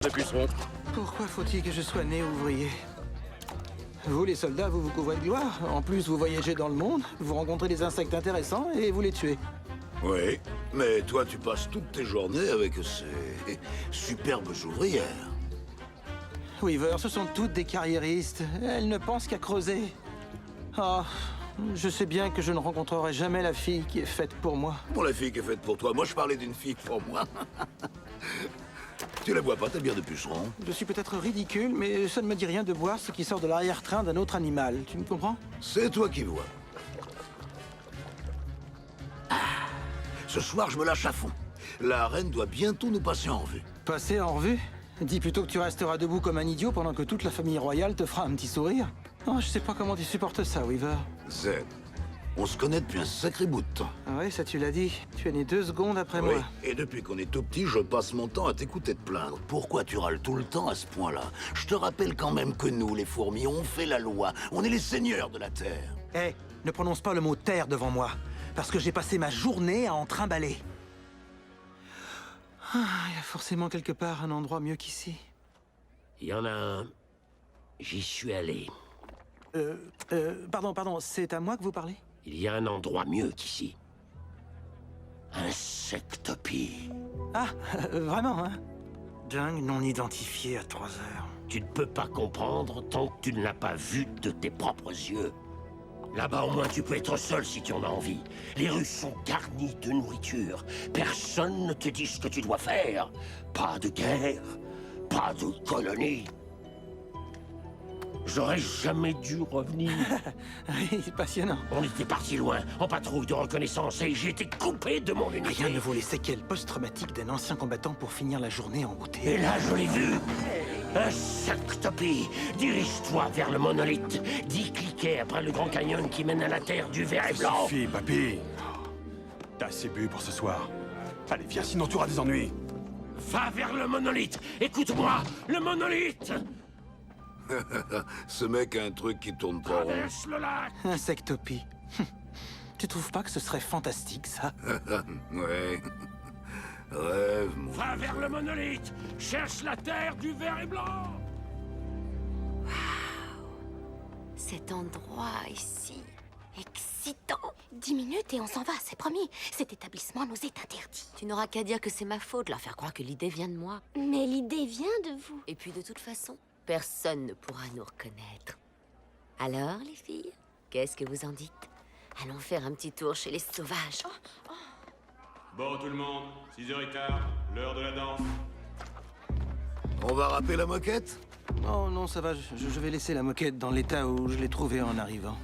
de pucerons. Pourquoi faut-il que je sois né ouvrier? Vous, les soldats, vous vous couvrez de gloire. En plus, vous voyagez dans le monde, vous rencontrez des insectes intéressants et vous les tuez. Oui, mais toi, tu passes toutes tes journées avec ces superbes ouvrières. Weaver, ce sont toutes des carriéristes. Elles ne pensent qu'à creuser. Oh, je sais bien que je ne rencontrerai jamais la fille qui est faite pour moi. Pour la fille qui est faite pour toi, moi je parlais d'une fille pour moi. Tu la bois pas, ta bière de puceron? Je suis peut-être ridicule, mais ça ne me dit rien de boire ce qui sort de l'arrière-train d'un autre animal. Tu me comprends? C'est toi qui vois. Ce soir, je me lâche à fond. La reine doit bientôt nous passer en revue. Passer en revue? Dis plutôt que tu resteras debout comme un idiot pendant que toute la famille royale te fera un petit sourire. Oh, je sais pas comment tu supportes ça, Weaver. Zed, on se connaît depuis un sacré bout de temps. Ah ouais, ça tu l'as dit. Tu es né 2 secondes après Oui, moi. et depuis qu'on est tout petit, je passe mon temps à t'écouter te plaindre. Pourquoi tu râles tout le temps à ce point-là? Je te rappelle quand même que nous, les fourmis, on fait la loi. On est les seigneurs de la Terre. Hé, ne prononce pas le mot terre devant moi, parce que j'ai passé ma journée à en trimballer. Ah, il y a forcément quelque part un endroit mieux qu'ici. Il y en a un. J'y suis allé. Pardon, c'est à moi que vous parlez? Il y a un endroit mieux qu'ici. Insectopie. Ah, vraiment, hein? Jungle non identifié à 3 heures. Tu ne peux pas comprendre tant que tu ne l'as pas vu de tes propres yeux. Là-bas, au moins, tu peux être seul si tu en as envie. Les rues sont garnies de nourriture. Personne ne te dit ce que tu dois faire. Pas de guerre, pas de colonie. J'aurais jamais dû revenir. Oui, c'est passionnant. On était parti loin, en patrouille de reconnaissance, et j'ai été coupé de mon unité. Rien ne vaut les séquelles post-traumatiques d'un ancien combattant pour finir la journée en beauté. Et là, je l'ai vu. Insectopie, dirige-toi vers le monolithe. 10 cliquets après le Grand Canyon qui mène à la terre du verre et blanc. Suffit, papy. T'as assez bu pour ce soir. Allez, viens, sinon tu auras des ennuis. Va vers le monolithe. Écoute-moi, le monolithe. Ce mec a un truc qui tourne pas rond. Traverse le lac. Insectopie. Tu trouves pas que ce serait fantastique, ça? Ouais. Rêve, mon... Va vers le monolithe. Cherche la terre du verre et blanc. Cet endroit ici, excitant. 10 minutes et on s'en va, c'est promis. Cet établissement nous est interdit. Tu n'auras qu'à dire que c'est ma faute, leur faire croire que l'idée vient de moi. Mais l'idée vient de vous. Et puis de toute façon, personne ne pourra nous reconnaître. Alors, les filles, qu'est-ce que vous en dites? Allons faire un petit tour chez les sauvages. Bon tout le monde, 6h15, l'heure de la danse. On va râper la moquette? Non, ça va, je vais laisser la moquette dans l'état où je l'ai trouvée en arrivant.